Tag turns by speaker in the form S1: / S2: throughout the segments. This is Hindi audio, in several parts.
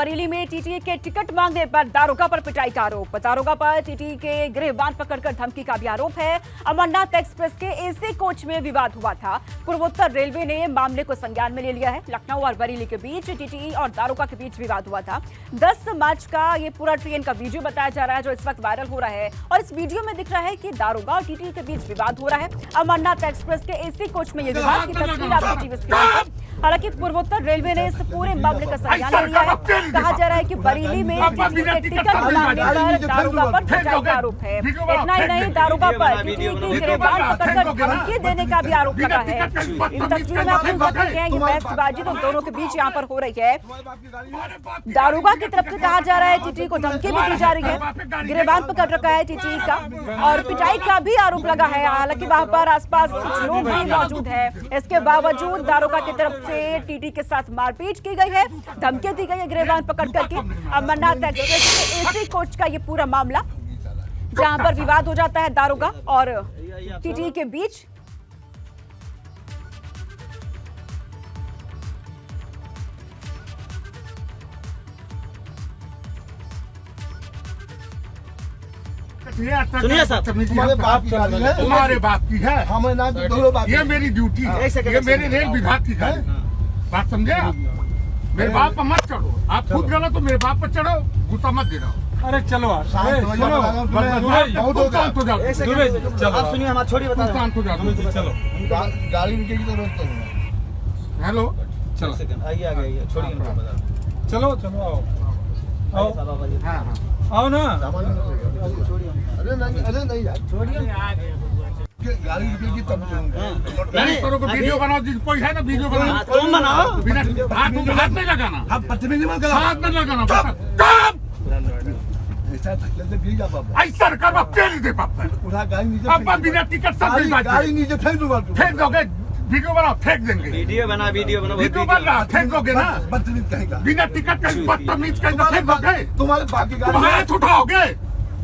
S1: बरेली में टीटी के टिकट मांगने पर दारोगा पर पिटाई का आरोप। दारोगा पर टीटी के गिरफ्तार पकड़कर धमकी का भी आरोप है। अमरनाथ एक्सप्रेस के एसी कोच में विवाद हुआ था। पूर्वोत्तर रेलवे ने मामले को संज्ञान में ले लिया है। लखनऊ और बरेली के बीच टीटी और दारोगा के बीच विवाद हुआ था। 10 मार्च का ये पूरा ट्रेन का वीडियो बताया जा रहा है जो इस वक्त वायरल हो रहा है और इस वीडियो में दिख रहा है कि दारोगा और टीटी के बीच विवाद हो रहा है। अमरनाथ एक्सप्रेस के एसी कोच में ये विवाद की तस्वीर आपको टीवी स्क्रीन पर। हालांकि पूर्वोत्तर रेलवे ने इस पूरे मामले का संज्ञान ले लिया है। कहा जा रहा है कि बरेली में टीटी के टिकट मांगने पर दारोगा पर पिटाई का आरोप है। इतना ही नहीं, दारोगा पर टीटी की गिरफ्तार पकड़कर धमकी देने का भी आरोप लगा है। इन तस्वीरों में आप देख सकते हैं ये बहसबाजी तो दोनों के बीच यहाँ पर हो रही है। दारोगा की तरफ से कहा जा रहा है टीटी को धमकी भी दी जा रही है। गिरफ्तार पकड़ रखा है टीटी का और पिटाई का भी आरोप लगा है। हालांकि वहां पर आसपास कुछ लोग भी मौजूद है। इसके बावजूद दारोगा की तरफ से टीटी के साथ मारपीट की गई है, धमकी दी गई है गिरफ्तार पकड़ करके। अमरनाथ एक्सप्रेस के एसी कोच का ये पूरा मामला जहां पर विवाद हो जाता है दारोगा और टीटी के बीच।
S2: सुनिए साहब,
S3: तुम्हारे बाप की गाड़ी है,
S4: तुम्हारे बाप की है,
S3: हमें ना दोनों बाप।
S4: ये मेरी ड्यूटी है, ये मेरे रेल विभाग की है। बात समझे आप? मेरे बाप पर मत चढ़ो। आप खुद गलत तो मेरे बाप पर चढ़ो, गुस्सा मत देना।
S2: अरे चलो
S4: बहुत हो जाओ।
S2: आप सुनिए, हमारा छोड़ी बता
S4: शांत हो जाओ।
S2: चलो
S3: गाड़ी रुकेगी तो रोकते हैं।
S4: हेलो,
S2: चलो आइए आगे छोड़िए,
S4: चलो चलो आओ आओ। हाँ हाँ आओ ना।
S3: अरे नहीं यार, गाड़ी रुकेगी तब
S4: नहीं करोगे। वीडियो बनाओ, कोई है ना वीडियो बनाओ।
S2: तुम बनाओ,
S4: बिना हाथ नहीं लगाना,
S3: आप बदतमीजी मत करो।
S4: हाथ नहीं लगाना।
S3: ऐसा गिर जा बाबा,
S4: ऐसा कर बाप तेल दे बाप।
S3: उठा गाड़ी नीचे
S4: अब बिना टिकट सब
S3: गाड़ी नीचे फेंक दूंगा।
S4: फेंक दोगे, वीडियो बनाओ फेंक देंगे।
S2: वीडियो बना
S4: वीडियो बन रहा फेंक दोगे ना।
S3: बदतमीज कहेगा,
S4: बिना टिकट के बदतमीज कहेगा फेंक दोगे।
S3: तुम्हारे बाप की गाड़ी,
S4: हाथ उठाओगे।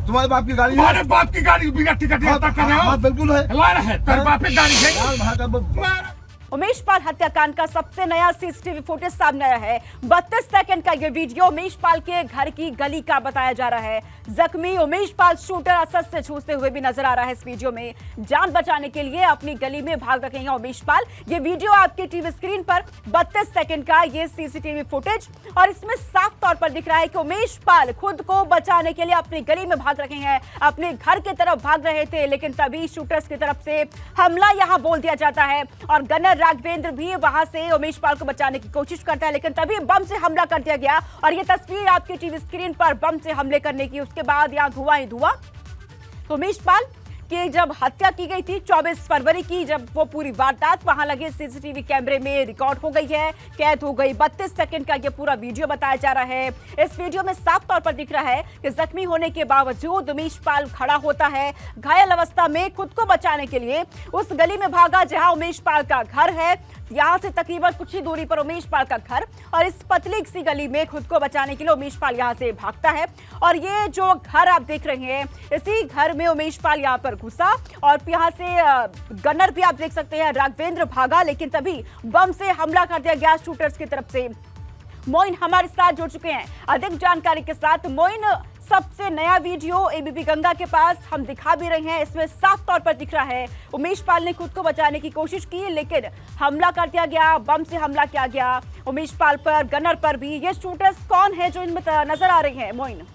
S3: तुम्हारे बाप की गाड़ी,
S4: तुम्हारे बाप की गाड़ी बिना टिकट यात्रा कर रहे हो।
S3: बिल्कुल है,
S4: तेरे बाप की गाड़ी है।
S1: उमेश पाल हत्याकांड का सबसे नया सीसीटीवी फुटेज सामने आया है। 32 सेकंड का ये वीडियो उमेश पाल के घर की गली का बताया जा रहा है। जख्मी उमेश पाल शूटर असद से जूझते हुए भी नजर आ रहा है। इस वीडियो में जान बचाने के लिए अपनी गली में भाग रखे हैं उमेश पाल। ये वीडियो आपके टीवी स्क्रीन पर 32 सेकंड का ये सीसीटीवी फुटेज और इसमें साफ तौर पर दिख रहा है कि उमेश पाल खुद को बचाने के लिए अपनी गली में भाग रखे हैं, अपने घर की तरफ भाग रहे थे। लेकिन तभी शूटर्स की तरफ से हमला यहां बोल दिया जाता है और गनर राघवेंद्र भी वहां से उमेश पाल को बचाने की कोशिश करता है। लेकिन तभी बम से हमला कर दिया गया और ये तस्वीर आपके टीवी स्क्रीन पर बम से हमले करने की। उसके बाद यहां धुआं ही धुआं। तो उमेश पाल की जब हत्या की गई थी 24 फरवरी की, जब वो पूरी वारदात वहां लगे सीसीटीवी कैमरे में रिकॉर्ड हो गई है, कैद हो गई। 32 सेकंड का ये पूरा वीडियो बताया जा रहा है। इस वीडियो में साफ तौर पर दिख रहा है कि जख्मी होने के बावजूद उमेश पाल खड़ा होता है, घायल अवस्था में खुद को बचाने के लिए उस गली में भागा जहां उमेश पाल का घर है। यहां से तकरीबन कुछ ही दूरी पर उमेश पाल का घर और इस पतली सी गली में खुद को बचाने के लिए उमेश पाल यहां से भागता है। और ये जो घर आप देख रहे हैं, इसी घर में उमेश पाल यहां पर घुसा और यहां से गनर भी आप देख सकते हैं राघवेंद्र भागा। लेकिन तभी बम से हमला कर दिया गया शूटर्स की तरफ से। मोइन हमारे साथ जुड़ चुके हैं अधिक जानकारी के साथ। मोइन, सबसे नया वीडियो एबीपी गंगा के पास हम दिखा भी रहे हैं। इसमें साफ तौर पर दिख रहा है उमेश पाल ने खुद को बचाने की कोशिश की लेकिन हमला कर दिया गया, बम से हमला किया गया उमेश पाल पर, गनर पर भी। ये शूटर्स कौन है जो इनमें नजर आ रही हैं मोइन?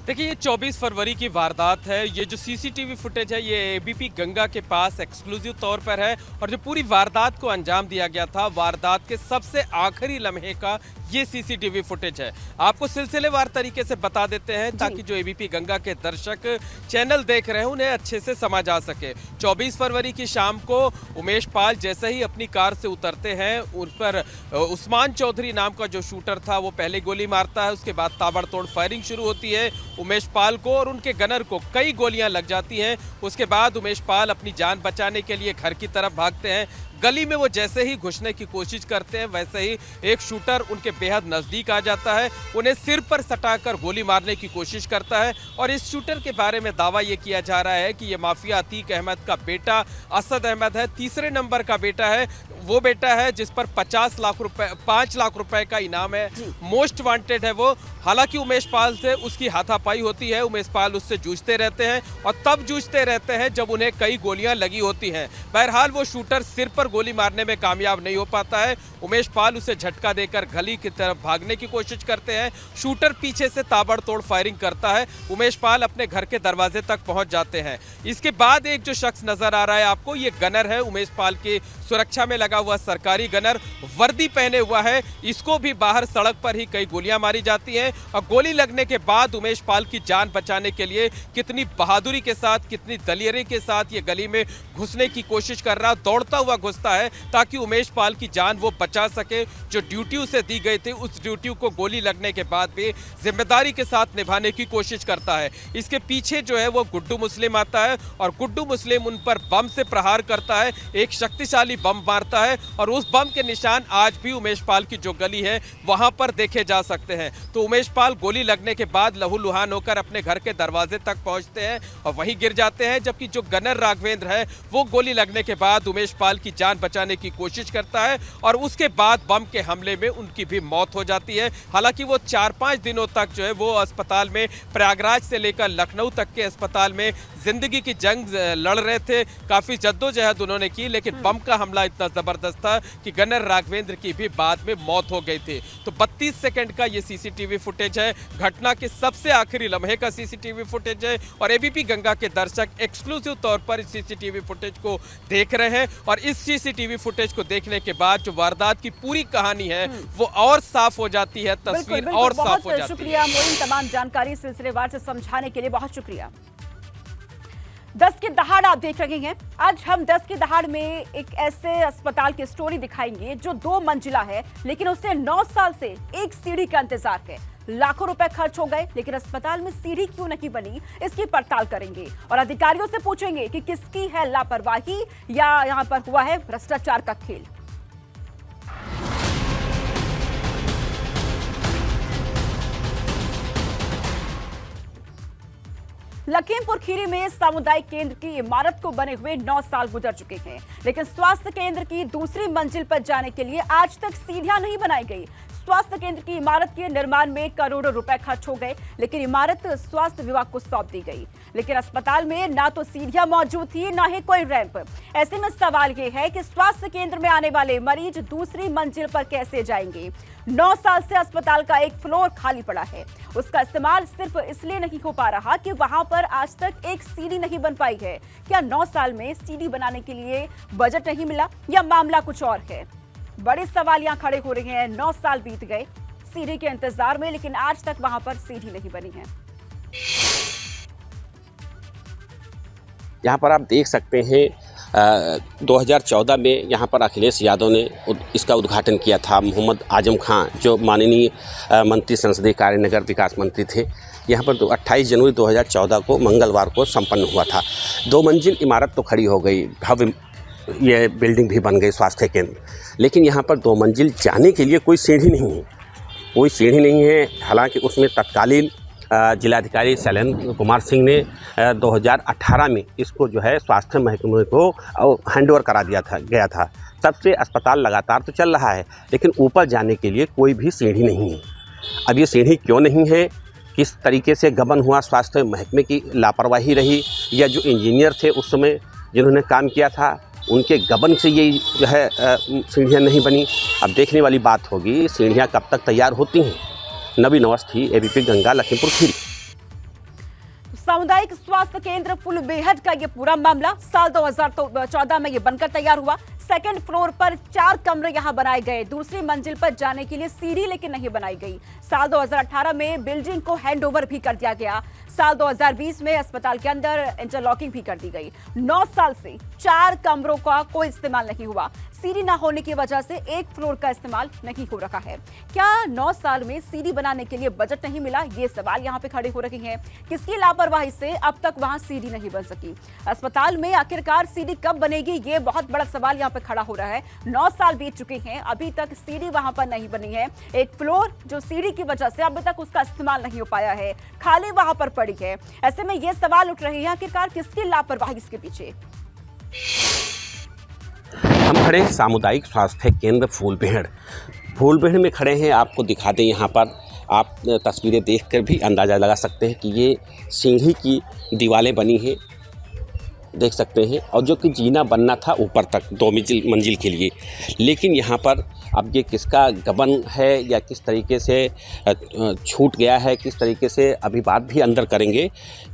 S5: देखिए, ये 24 फरवरी की वारदात है। ये जो सीसीटीवी फुटेज है ये एबीपी गंगा के पास एक्सक्लूसिव तौर पर है और जो पूरी वारदात को अंजाम दिया गया था, वारदात के सबसे आखिरी लम्हे का ये सीसीटीवी फुटेज है। आपको सिलसिलेवार तरीके से बता देते हैं ताकि जो एबीपी गंगा के दर्शक चैनल देख रहे हैं उन्हें अच्छे से समझ आ सके। 24 फरवरी की शाम को उमेश पाल जैसे ही अपनी कार से उतरते हैं, उन पर उस्मान चौधरी नाम का जो शूटर था वो पहले गोली मारता है। उसके बाद ताबड़तोड़ फायरिंग शुरू होती है उमेश पाल को और उनके गनर को कई गोलियां लग जाती हैं। उसके बाद उमेश पाल अपनी जान बचाने के लिए घर की तरफ भागते हैं। गली में वो जैसे ही घुसने की कोशिश करते हैं वैसे ही एक शूटर उनके बेहद नजदीक आ जाता है, उन्हें सिर पर सटाकर गोली मारने की कोशिश करता है। और इस शूटर के बारे में दावा ये किया जा रहा है कि ये माफिया अतीक अहमद का बेटा असद अहमद है, तीसरे नंबर का बेटा है, वो बेटा है जिस पर 5 लाख रुपए का इनाम है, मोस्ट वांटेड है वो। हालांकि उमेश पाल से उसकी हाथापाई होती है, उमेश पाल उससे जूझते रहते हैं और तब जूझते रहते हैं जब उन्हें कई गोलियां लगी होती हैं। बहरहाल वो शूटर सिर पर गोली मारने में कामयाब नहीं हो पाता है। उमेश पाल उसे झटका देकर गली की तरफ भागने की कोशिश करते हैं। शूटर पीछे से ताबड़तोड़ फायरिंग करता है। उमेश पाल अपने घर के दरवाजे तक पहुंच जाते हैं। इसके बाद एक जो शख्स नजर आ रहा है आपको, ये गनर है, उमेश पाल की सुरक्षा में लगा हुआ सरकारी गनर, वर्दी पहने हुआ है। इसको भी बाहर सड़क पर ही कई गोलियां मारी जाती हैं और गोली लगने के बाद उमेश पाल की जान बचाने के लिए कितनी बहादुरी के साथ, कितनी दलेरी के साथ ये गली में घुसने की कोशिश कर रहा, दौड़ता हुआ घुसता है ताकि उमेश पाल की जान वो बचा सके। जो ड्यूटी उसे दी गई थी उस ड्यूटी को गोली लगने के बाद भी जिम्मेदारी के साथ निभाने की कोशिश करता है। इसके पीछे जो है वो गुड्डू मुस्लिम आता है और गुड्डू मुस्लिम उन पर बम से प्रहार करता है, एक शक्तिशाली बम मारता है और उस बम के निशान आज भी उमेश पाल की जो गली है वहां पर देखे जा सकते हैं। तो उमेश पाल गोली लगने के बाद लहूलुहान होकर अपने घर के दरवाजे तक पहुंचते हैं और वहीं गिर जाते हैं, जबकि जो गनर राघवेंद्र है वो गोली लगने के बाद उमेश पाल की जान बचाने की कोशिश करता है और उसके बाद बम के हमले में उनकी भी मौत हो जाती है। हालांकि वो 4-5 दिनों तक जो है वो अस्पताल में, प्रयागराज से लेकर लखनऊ तक के अस्पताल में जिंदगी की जंग लड़ रहे थे। काफी जद्दोजहद उन्होंने की, लेकिन बम का हमला इतना जबरदस्त था कि गनर राघवेंद्र की भी बाद में मौत हो गई थी। तो 32 सेकंड का ये सीसीटीवी फुटेज है, घटना के सबसे आखिरी लम्हे का सीसीटीवी फुटेज है और एबीपी गंगा के दर्शक एक्सक्लूसिव तौर पर इस सीसीटीवी फुटेज को देख रहे हैं। और इस सीसीटीवी फुटेज को देखने के बाद जो वारदात की पूरी कहानी है वो और साफ हो जाती है, तस्वीर और साफ हो जाती है।
S1: शुक्रिया मोइन, तमाम जानकारी सिलसिलेवार से समझाने के लिए बहुत शुक्रिया। 10 की दहाड़ आप देख रहे हैं। आज हम 10 की दहाड़ में एक ऐसे अस्पताल की स्टोरी दिखाएंगे जो 2 मंजिला है, लेकिन उसे 9 साल से एक सीढ़ी का इंतजार है। लाखों रुपए खर्च हो गए, लेकिन अस्पताल में सीढ़ी क्यों नहीं बनी, इसकी पड़ताल करेंगे और अधिकारियों से पूछेंगे कि किसकी है लापरवाही या यहां पर हुआ है भ्रष्टाचार का खेल। लखीमपुर खीरी में सामुदायिक केंद्र की इमारत को बने हुए 9 साल गुजर चुके हैं, लेकिन स्वास्थ्य केंद्र की दूसरी मंजिल पर जाने के लिए आज तक सीढ़ियां नहीं बनाई गई। स्वास्थ्य केंद्र की इमारत के निर्माण में करोड़ों रुपए खर्च हो गए, लेकिन इमारत स्वास्थ्य विभाग को सौंप दी गई। लेकिन अस्पताल में ना तो सीढ़ियां मौजूद थी, ना ही कोई रैंप। ऐसे में सवाल ये है कि स्वास्थ्य केंद्र में आने वाले मरीज दूसरी मंजिल पर कैसे जाएंगे। 9 साल से अस्पताल का एक फ्लोर खाली पड़ा है, उसका इस्तेमाल सिर्फ इसलिए नहीं हो पा रहा कि वहां पर आज तक एक सीढ़ी नहीं बन पाई है। क्या 9 साल में सीढ़ी बनाने के लिए बजट नहीं मिला या मामला कुछ और है? बड़े सवाल यहां खड़े हो रहे हैं। 9 साल बीत गए सीढ़ी के इंतजार में, लेकिन आज तक वहां पर सीढ़ी नहीं बनी है।
S6: यहाँ पर आप देख सकते हैं 2014 में यहाँ पर अखिलेश यादव ने इसका उद्घाटन किया था। मोहम्मद आजम खां जो माननीय मंत्री संसदीय कार्य नगर विकास मंत्री थे, यहाँ पर 28 जनवरी 2014 को मंगलवार को संपन्न हुआ था। 2 मंजिल इमारत तो खड़ी हो गई, भव्य ये बिल्डिंग भी बन गई स्वास्थ्य केंद्र, लेकिन यहाँ पर 2 मंजिल जाने के लिए कोई सीढ़ी नहीं है, कोई सीढ़ी नहीं है। हालांकि उसमें तत्कालीन जिलाधिकारी शैलेंद्र कुमार सिंह ने 2018 में इसको जो है स्वास्थ्य महकमे को हैंडओवर करा गया था। तब से अस्पताल लगातार तो चल रहा है, लेकिन ऊपर जाने के लिए कोई भी सीढ़ी नहीं है। अब ये सीढ़ी क्यों नहीं है, किस तरीके से गबन हुआ, स्वास्थ्य महकमे की लापरवाही रही या जो इंजीनियर थे उस समय जिन्होंने काम किया था उनके गबन से ये जो है सीढ़ियाँ नहीं बनी। अब देखने वाली बात होगी सीढ़ियाँ कब तक तैयार होती हैं। नवीन अवस्थी, एबीपी गंगा, लखीमपुर खीरी।
S1: सामुदायिक स्वास्थ्य केंद्र फुल बेहद का ये पूरा मामला साल 2014 में ये बनकर तैयार हुआ। सेकंड फ्लोर पर 4 कमरे यहां बनाए गए, दूसरी मंजिल पर जाने के लिए सीढ़ी लेकिन नहीं बनाई गई। साल 2018 में बिल्डिंग को हैंडओवर भी कर दिया गया। साल 2020 में अस्पताल के अंदर इंटरलॉकिंग भी कर दी गई। 9 साल से 4 कमरों का कोई इस्तेमाल नहीं हुआ। सीढ़ी न होने की वजह से 1 फ्लोर का इस्तेमाल नहीं हो रहा है। क्या 9 साल में सीढ़ी बनाने के लिए बजट नहीं मिला, ये सवाल यहाँ पे खड़े हो रहे हैं। किसकी लापरवाही से अब तक वहां सीढ़ी नहीं बन सकी? अस्पताल में आखिरकार सीढ़ी कब बनेगी, ये बहुत बड़ा सवाल यहाँ पे खड़ा हो रहा है। 9 साल बीत चुके हैं, अभी तक सीढ़ी वहां पर नहीं बनी है। एक फ्लोर जो सीढ़ी की वजह से अभी तक उसका इस्तेमाल नहीं हो पाया है, खाली वहां पर पड़ी है। ऐसे में ये सवाल उठ रहे हैं आखिरकार किसकी लापरवाही इसके पीछे।
S6: हम खड़े हैं सामुदायिक स्वास्थ्य केंद्र फूलबेहड़ में खड़े हैं। आपको दिखा दें, यहाँ पर आप तस्वीरें देखकर भी अंदाज़ा लगा सकते हैं कि ये सीढ़ी की दीवारें बनी हैं, देख सकते हैं, और जो कि जीना बनना था ऊपर तक 2 मंजिल के लिए। लेकिन यहाँ पर अब ये किसका गबन है या किस तरीके से छूट गया है, किस तरीके से, अभी बात भी अंदर करेंगे।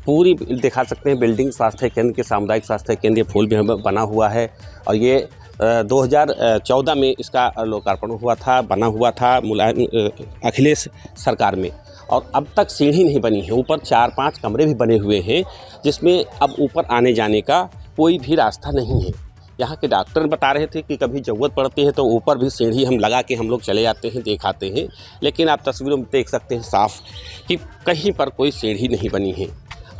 S6: पूरी दिखा सकते हैं बिल्डिंग स्वास्थ्य केंद्र के, सामुदायिक स्वास्थ्य केंद्र फूलबेहड़ में बना हुआ है और ये 2014 में इसका लोकार्पण हुआ था, बना हुआ था अखिलेश सरकार में, और अब तक सीढ़ी नहीं बनी है। ऊपर 4-5 कमरे भी बने हुए हैं जिसमें अब ऊपर आने जाने का कोई भी रास्ता नहीं है। यहाँ के डॉक्टर बता रहे थे कि कभी ज़रूरत पड़ती है तो ऊपर भी सीढ़ी हम लगा के हम लोग चले जाते हैं, दिखाते हैं, लेकिन आप तस्वीरों में देख सकते हैं साफ कि कहीं पर कोई सीढ़ी नहीं बनी है।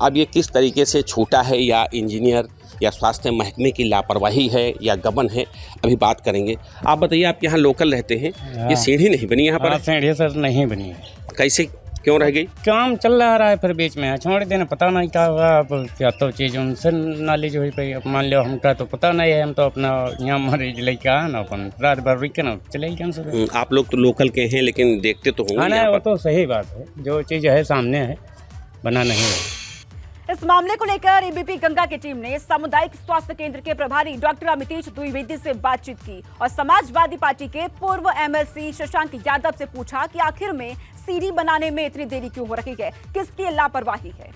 S6: अब ये किस तरीके से छूटा है, या इंजीनियर या स्वास्थ्य महकमे की लापरवाही है या गबन है, अभी बात करेंगे। आप बताइए, आप यहाँ लोकल रहते हैं, ये सीढ़ी नहीं बनी यहाँ पर?
S7: सीढ़ी सर नहीं बनी है।
S6: कैसे, क्यों रह गई?
S7: काम चल रहा है, फिर बीच में छोड़ देना, पता नहीं क्या हुआ। अब क्या तो चीज़ उनसे नॉलेज हुई पाई। अब मान लो हमका तो पता नहीं है, हम तो अपना यहाँ मरीज लेके आए ना, अपन रात भर रुक के ना चले गए।
S6: आप लोग तो लोकल के हैं लेकिन देखते तो होंगे।
S7: हाँ, वो तो सही बात है, जो चीज़ है सामने है, बना नहीं है।
S1: इस मामले को लेकर एबीपी गंगा की टीम ने सामुदायिक स्वास्थ्य केंद्र के प्रभारी डॉक्टर अमितेश द्विवेदी से बातचीत की और समाजवादी पार्टी के पूर्व एमएलसी शशांक यादव से पूछा कि आखिर में सीढ़ी बनाने में इतनी देरी क्यों हो रही है, किसकी लापरवाही है।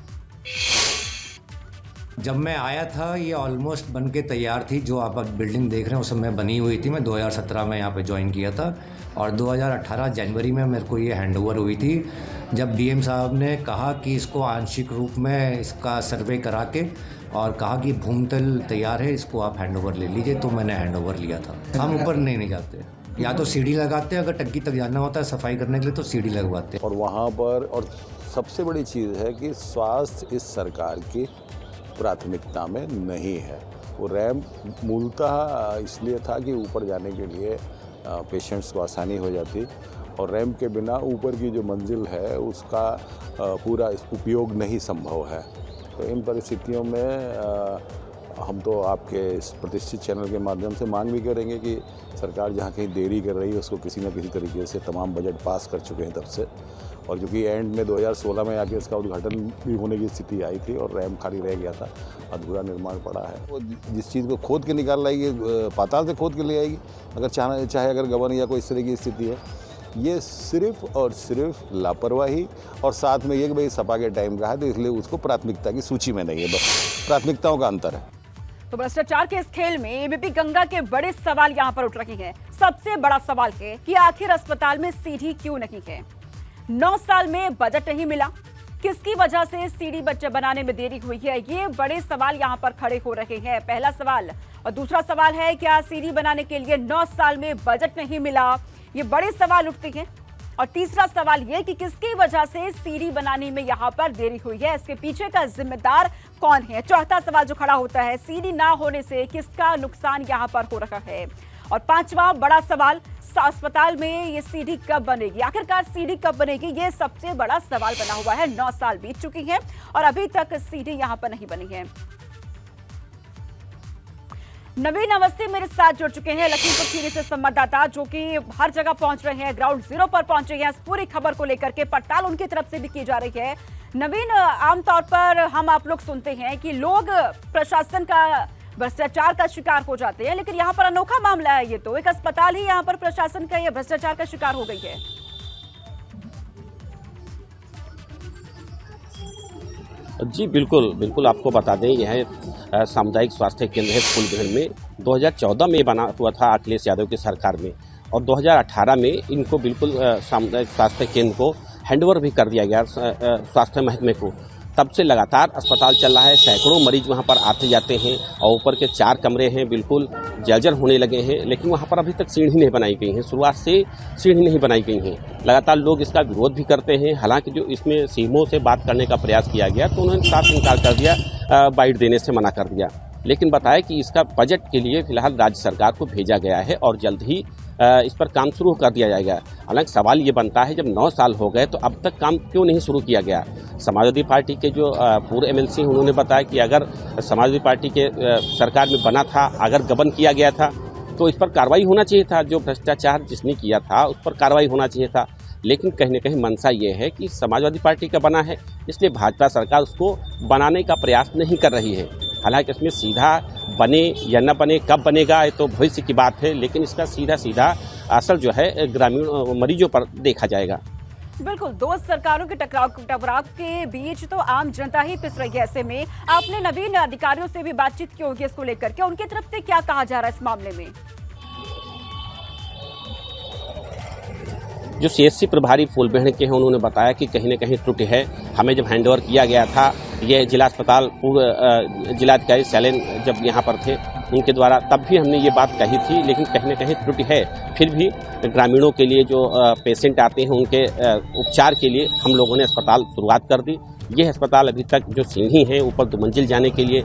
S8: जब मैं आया था ये ऑलमोस्ट बन के तैयार थी, जो आप अब बिल्डिंग देख रहे हैं उस समय बनी हुई थी। मैं 2017 में यहाँ पे ज्वाइन किया था और 2018 जनवरी में मेरे को ये हैंडओवर हुई थी, जब डीएम साहब ने कहा कि इसको आंशिक रूप में इसका सर्वे करा के और कहा कि भूमतल तैयार है, इसको आप हैंडओवर ले लीजिए, तो मैंने हैंडओवर लिया था। हम ऊपर नहीं जाते, या तो सीढ़ी लगाते हैं, अगर टंकी तक जाना होता है सफाई करने के लिए तो सीढ़ी लगवाते हैं।
S9: और वहाँ पर, और सबसे बड़ी चीज़ है कि स्वास्थ्य इस सरकार की प्राथमिकता में नहीं है। वो रैम्प मूलतः इसलिए था कि ऊपर जाने के लिए पेशेंट्स को आसानी हो जाती, और रैम्प के बिना ऊपर की जो मंजिल है उसका पूरा उपयोग नहीं संभव है। तो इन परिस्थितियों में हम तो आपके इस प्रतिष्ठित चैनल के माध्यम से मांग भी करेंगे कि सरकार जहाँ कहीं देरी कर रही है उसको किसी न किसी तरीके से, तमाम बजट पास कर चुके हैं तब से, और जो कि एंड में 2016 में आके इसका उद्घाटन भी होने की स्थिति आई थी और रैम्प खाली रह गया था, अधूरा निर्माण पड़ा है। वो जिस चीज़ को खोद के निकाल लाएगी, पाताल से खोद के ले आएगी, अगर चाहे अगर गबन या कोई इस तरह की स्थिति है। ये सिर्फ और सिर्फ लापरवाही, और साथ में ये कि भाई सपा के टाइम का है तो इसलिए उसको प्राथमिकता की सूची में नहीं है, बस प्राथमिकताओं का अंतर है।
S1: तो भ्रष्टाचार के इस खेल में एबीपी गंगा के बड़े सवाल यहाँ पर उठ रहे हैं। सबसे बड़ा सवाल है कि आखिर अस्पताल में सीढ़ी क्यों नहीं है, 9 साल में बजट नहीं मिला, किसकी वजह से सीढ़ी बच्चे बनाने में देरी हुई है, ये बड़े सवाल यहाँ पर खड़े हो रहे हैं, पहला सवाल। और दूसरा सवाल है, क्या सीढ़ी बनाने के लिए 9 साल में बजट नहीं मिला, ये बड़े सवाल उठते हैं। और तीसरा सवाल ये कि किसकी वजह से सीढ़ी बनाने में यहाँ पर देरी हुई है, इसके पीछे का जिम्मेदार कौन है। चौथा सवाल जो खड़ा होता है, सीढ़ी ना होने से किसका नुकसान यहाँ पर हो रहा है। और पांचवा बड़ा सवाल, अस्पताल में ये सीढ़ी कब बनेगी, आखिरकार सीढ़ी कब बनेगी, ये सबसे बड़ा सवाल बना हुआ है। 9 साल बीत चुकी हैं और अभी तक सीढ़ी यहाँ पर नहीं बनी है। नवीन अवस्थी मेरे साथ जुड़ चुके हैं, लखीमपुर खीरी से संवाददाता, जो कि हर जगह पहुंच रहे हैं, ग्राउंड जीरो पर पहुंचे हैं। इस पूरी खबर को लेकर के पड़ताल उनकी तरफ से भी की जा रही है। नवीन, आमतौर पर हम आप लोग सुनते हैं कि लोग प्रशासन का भ्रष्टाचार का शिकार हो जाते हैं, लेकिन यहाँ पर अनोखा मामला है। ये तो एक अस्पताल ही यहाँ पर प्रशासन का या भ्रष्टाचार का शिकार हो गई है।
S6: जी बिल्कुल आपको बता दें, यह सामुदायिक स्वास्थ्य केंद्र है फूलबेहड़ में। 2014 में बना हुआ था अखिलेश यादव की सरकार में, और 2018 में इनको बिल्कुल सामुदायिक स्वास्थ्य केंद्र को हैंडओवर भी कर दिया गया स्वास्थ्य महकमे को। तब से लगातार अस्पताल चल रहा है, सैकड़ों मरीज वहां पर आते जाते हैं, और ऊपर के 4 कमरे हैं बिल्कुल जर्जर होने लगे हैं, लेकिन वहां पर अभी तक सीढ़ी नहीं बनाई गई है। शुरुआत से सीढ़ी नहीं बनाई गई है, लगातार लोग इसका विरोध भी करते हैं। हालांकि जो इसमें सीएमओ से बात करने का प्रयास किया गया तो उन्होंने साफ इनकार कर दिया, बाइट देने से मना कर दिया। लेकिन बताया कि इसका बजट के लिए फिलहाल राज्य सरकार को भेजा गया है और जल्द ही इस पर काम शुरू कर दिया जाएगा। हालांकि सवाल ये बनता है, जब 9 साल हो गए तो अब तक काम क्यों नहीं शुरू किया गया। समाजवादी पार्टी के जो पूर्व MLC उन्होंने बताया कि अगर समाजवादी पार्टी के सरकार में बना था, अगर गबन किया गया था तो इस पर कार्रवाई होना चाहिए था। जो भ्रष्टाचार जिसने किया था उस पर कार्रवाई होना चाहिए था। लेकिन कहीं न कहीं मंशा ये है कि समाजवादी पार्टी का बना है, इसलिए भाजपा सरकार उसको बनाने का प्रयास नहीं कर रही है। हालांकि इसमें सीधा बने या न बने, कब बनेगा ये तो भविष्य की बात है, लेकिन इसका सीधा असर जो है ग्रामीण मरीजों पर देखा जाएगा।
S1: बिल्कुल, दो सरकारों के टकराव के बीच तो आम जनता ही पिस रही है। ऐसे में आपने नवीन अधिकारियों से भी बातचीत की होगी इसको लेकर के, उनकी तरफ से क्या कहा जा रहा है इस मामले में?
S6: जो CSC प्रभारी फूलबेहड़ के हैं उन्होंने बताया कि कहीं न कहीं त्रुटि है। हमें जब हैंडओवर किया गया था, ये जिला अस्पताल पूर्व जिलाधिकारी शैलेन जब यहाँ पर थे उनके द्वारा, तब भी हमने ये बात कही थी, लेकिन कहीं न कहीं त्रुटि है। फिर भी ग्रामीणों के लिए जो पेशेंट आते हैं उनके उपचार के लिए हम लोगों ने अस्पताल शुरुआत कर दी। ये अस्पताल अभी तक जो सीढ़ी है ऊपर 2 मंजिल जाने के लिए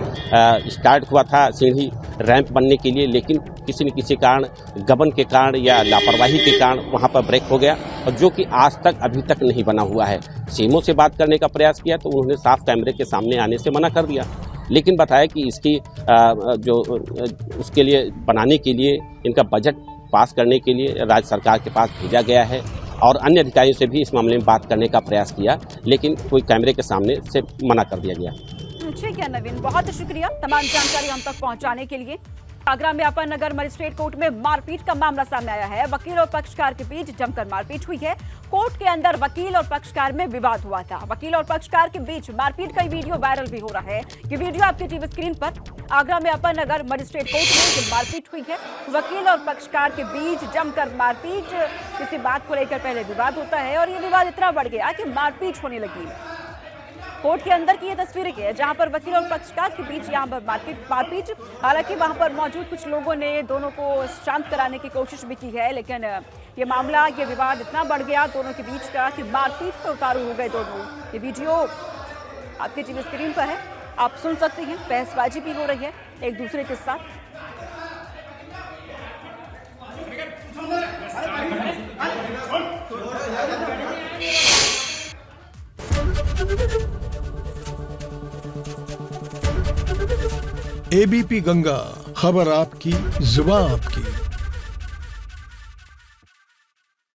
S6: स्टार्ट हुआ था, सीढ़ी रैंप बनने के लिए, लेकिन किसी न किसी कारण, गबन के कारण या लापरवाही के कारण वहाँ पर ब्रेक हो गया, और जो कि आज तक अभी तक नहीं बना हुआ है। सीएमओ से बात करने का प्रयास किया तो उन्होंने साफ कैमरे के सामने आने से मना कर दिया, लेकिन बताया कि इसकी उसके लिए बनाने के लिए, इनका बजट पास करने के लिए राज्य सरकार के पास भेजा गया है और अन्य अधिकारियों से भी इस मामले में बात करने का प्रयास किया, लेकिन कोई कैमरे के सामने से मना कर दिया गया।
S1: ठीक है नवीन, बहुत शुक्रिया तमाम जानकारी हम तक पहुंचाने के लिए। आगरा में अपर नगर मजिस्ट्रेट कोर्ट में मारपीट का मामला सामने आया है। वकील और पक्षकार के बीच जमकर मारपीट हुई है। कोर्ट के अंदर वकील और पक्षकार में विवाद हुआ था। वकील और पक्षकार के बीच मारपीट का वीडियो वायरल भी हो रहा है। ये वीडियो आपके टीवी स्क्रीन पर। आगरा में अपर नगर मजिस्ट्रेट कोर्ट में मारपीट हुई है। वकील और पक्षकार के बीच जमकर मारपीट, किसी बात को लेकर पहले विवाद होता है और ये विवाद इतना बढ़ गया कि मारपीट होने लगी। कोर्ट के अंदर की ये तस्वीरें है जहां पर वकील और पक्षकार के बीच यहां पर मारपीट। हालांकि वहां पर मौजूद कुछ लोगों ने दोनों को शांत कराने की कोशिश भी की है, लेकिन ये मामला, ये विवाद इतना बढ़ गया दोनों के बीच का कि मारपीट पर उतारू हो गए दोनों। ये वीडियो आपके टीवी स्क्रीन पर है, आप सुन सकते हैं। बहसबाजी भी हो रही है एक दूसरे के साथ।
S10: ABP गंगा, खबर आपकी, जुबान आपकी।